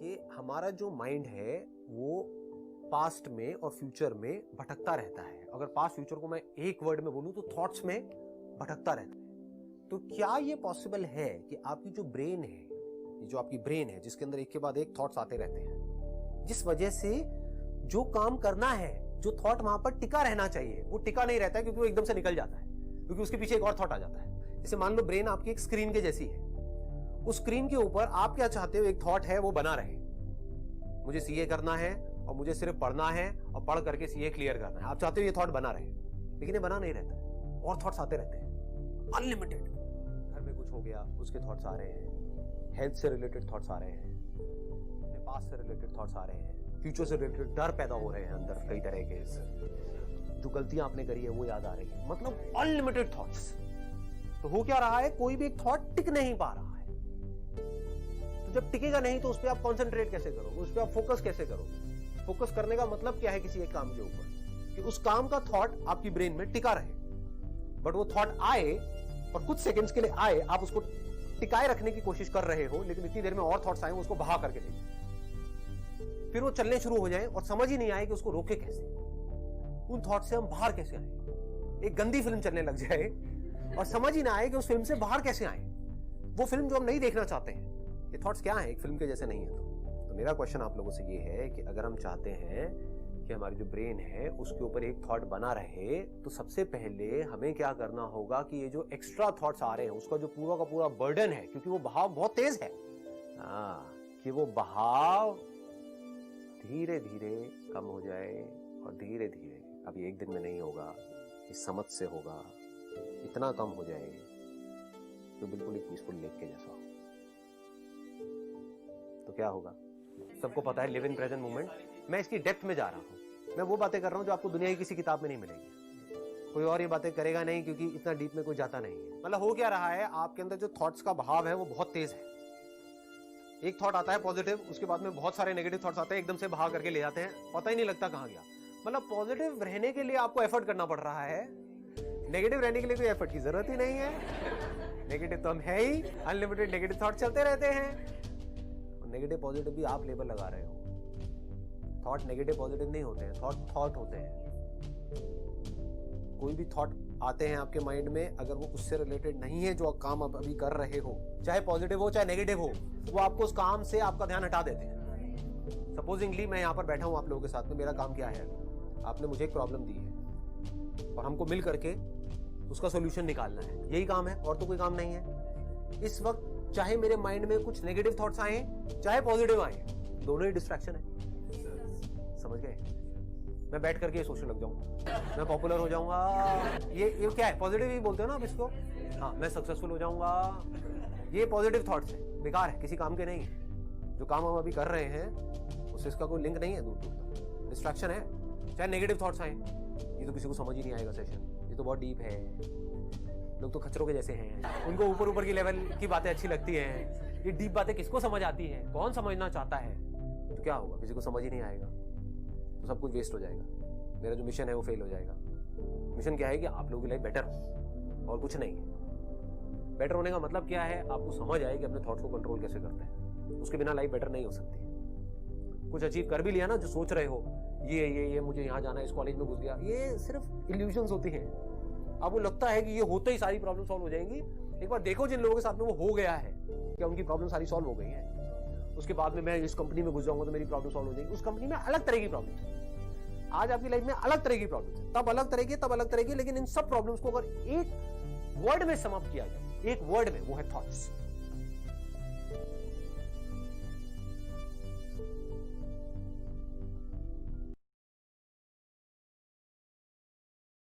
कि हमारा जो माइंड है वो पास्ट में और फ्यूचर में भटकता रहता है। अगर पास्ट फ्यूचर को मैं एक वर्ड में बोलूं तो थॉट्स में भटकता रहता है। तो क्या ये पॉसिबल है कि आपकी जो ब्रेन है, ये जो आपकी ब्रेन है जिसके अंदर एक के बाद एक थॉट्स आते रहते हैं, जिस वजह से जो काम करना है, जो थॉट वहां पर टिका रहना चाहिए वो टिका नहीं रहता है, क्योंकि वो एकदम से निकल जाता है, क्योंकि उसके पीछे एक और थॉट आ जाता है। जैसे मान लो ब्रेन आपकी एक स्क्रीन के जैसी है, उस स्क्रीन के ऊपर आप क्या चाहते हो, एक थॉट है वो बना रहे, मुझे सीए करना है और मुझे सिर्फ पढ़ना है और पढ़ करके सीए क्लियर करना है। आप चाहते हो ये थॉट बना रहे, लेकिन ये बना नहीं रहता है और थॉट्स आते रहते हैं अनलिमिटेड। घर में कुछ हो गया उसके थॉट्स आ रहे हैं, हेल्थ से रिलेटेड थॉट्स आ रहे हैं, अपने पास्ट से रिलेटेड थॉट्स आ रहे हैं, फ्यूचर से रिलेटेड डर पैदा हो रहे हैं अंदर, कई तरह के जो गलतियां आपने करी है वो याद आ रही है, मतलब अनलिमिटेड थॉट्स। तो हो क्या रहा है, कोई भी एक थॉट टिक नहीं पा रहा है। तो जब टिकेगा नहीं तो उस पर आप कॉन्सेंट्रेट कैसे करोगे, उस पर आप फोकस कैसे करोगे। फोकस करने का मतलब क्या है किसी एक काम के ऊपर, कि उस काम का थॉट आपकी ब्रेन में टिका रहे। बट वो थॉट आए और कुछ सेकंड्स के लिए आए, आप उसको टिकाए रखने की कोशिश कर रहे हो, लेकिन इतनी देर में और थॉट्स आए उसको बहा करके दे, फिर वो चलने शुरू हो जाए और समझ ही नहीं आए कि उसको रोके कैसे, उन थॉट से हम बाहर कैसे आए। एक गंदी फिल्म चलने लग जाए और समझ ही ना आए कि उस फिल्म से बाहर कैसे आए, वो फिल्म जो हम नहीं देखना चाहते हैं। ये थॉट्स क्या है, एक फिल्म के जैसे नहीं है। तो मेरा क्वेश्चन आप लोगों से ये है कि अगर हम चाहते हैं कि हमारी जो ब्रेन है उसके ऊपर एक थॉट बना रहे, तो सबसे पहले हमें क्या करना होगा कि ये जो एक्स्ट्रा थॉट्स आ रहे हैं उसका जो पूरा का पूरा बर्डन है, क्योंकि वो बहाव बहुत तेज है, कि वो बहाव धीरे धीरे कम हो जाए और धीरे धीरे, अभी एक दिन में नहीं होगा, इस समझ से होगा, इतना कम हो जाए तो बिल्कुल एक पीसफुल लेक के जैसा हो। तो क्या होगा, सबको पता है, लिव इन प्रेजेंट मोमेंट। मैं इसकी डेप्थ में जा रहा हूं, मैं वो बातें कर रहा हूं जो आपको दुनिया की किसी किताब में नहीं मिलेगी, कोई और ये बातें करेगा नहीं, क्योंकि इतना डीप में कोई जाता नहीं है। मतलब हो क्या रहा है, आपके अंदर जो थॉट्स का बहाव है वो बहुत तेज है। एक थॉट आता है पॉजिटिव, उसके बाद में बहुत सारे नेगेटिव थॉट्स आते हैं, एकदम से बहा करके ले जाते हैं, पता ही नहीं लगता कहां गया। मतलब पॉजिटिव रहने के लिए आपको एफर्ट करना पड़ रहा है, नेगेटिव रहने के लिए कोई एफर्ट की जरूरत ही नहीं है। नेगेटिव तो हम है ही, अनलिमिटेड नेगेटिव थॉट चलते रहते हैं। नेगेटिव पॉजिटिव भी आप लेबल लगा रहे हो। थॉट नेगेटिव पॉजिटिव नहीं होते हैं, थॉट होते हैं। कोई भी थॉट आते हैं आपके माइंड में, अगर वो उससे रिलेटेड नहीं है जो काम आप अभी कर रहे हो, चाहे पॉजिटिव हो चाहे नेगेटिव हो, वो आपको उस काम से आपका ध्यान हटा देते हैं। सपोजिंगली मैं यहाँ पर बैठा हूँ आप लोगों के साथ में, मेरा काम क्या है, आपने मुझे एक प्रॉब्लम दी है और हमको मिल करके उसका सोल्यूशन निकालना है, यही काम है और तो कोई काम नहीं है। इस वक्त चाहे मेरे माइंड में कुछ नेगेटिव थॉट्स आए चाहे पॉजिटिव आए, दोनों ही डिस्ट्रैक्शन है। समझ गए? मैं बैठ करके ये सोचने लग जाऊंगा मैं पॉपुलर हो जाऊंगा, ये क्या है, पॉजिटिव ही बोलते हो ना आप इसको। हाँ, मैं सक्सेसफुल हो जाऊंगा, ये पॉजिटिव थॉट्स है, बेकार है, किसी काम के नहीं है। जो काम हम अभी कर रहे हैं उससे इसका कोई लिंक नहीं है, दूर दूर तक डिस्ट्रैक्शन है। चाहे नेगेटिव थॉट्स आए, ये तो किसी को समझ ही नहीं आएगा सेशन, ये तो बहुत डीप है। लोग तो खच्चरों के जैसे हैं, उनको ऊपर ऊपर की लेवल की बातें अच्छी लगती हैं। ये डीप बातें किसको समझ आती है, कौन समझना चाहता है। तो क्या होगा, किसी को समझ ही नहीं आएगा, तो सब कुछ वेस्ट हो जाएगा। मेरा जो मिशन है वो फेल हो जाएगा। मिशन क्या है कि आप लोगों की लाइफ बेटर हो और कुछ नहीं है। बेटर होने का मतलब क्या है, आपको समझ आए कि अपने थॉट्स को कंट्रोल कैसे करते हैं। उसके बिना लाइफ बेटर नहीं हो सकती। कुछ अचीव कर भी लिया ना, जो सोच रहे हो ये मुझे यहाँ जाना है, इस कॉलेज में घुस गया, ये सिर्फ इल्यूजन्स होती हैं। आपको लगता है कि ये होते ही सारी प्रॉब्लम सॉल्व हो जाएंगी। एक बार देखो जिन लोगों के साथ में वो हो गया है, क्या उनकी प्रॉब्लम सारी सॉल्व हो गई है। उसके बाद में मैं इस कंपनी में घुस जाऊंगा तो मेरी प्रॉब्लम सॉल्व हो जाएगी। उस कंपनी में अलग तरह की प्रॉब्लम है, आज आपकी लाइफ में अलग तरह की प्रॉब्लम है, तब अलग तरह की, लेकिन इन सब प्रॉब्लम्स को अगर एक वर्ड में समाप्त किया जाए, एक वर्ड में, वो है थॉट्स।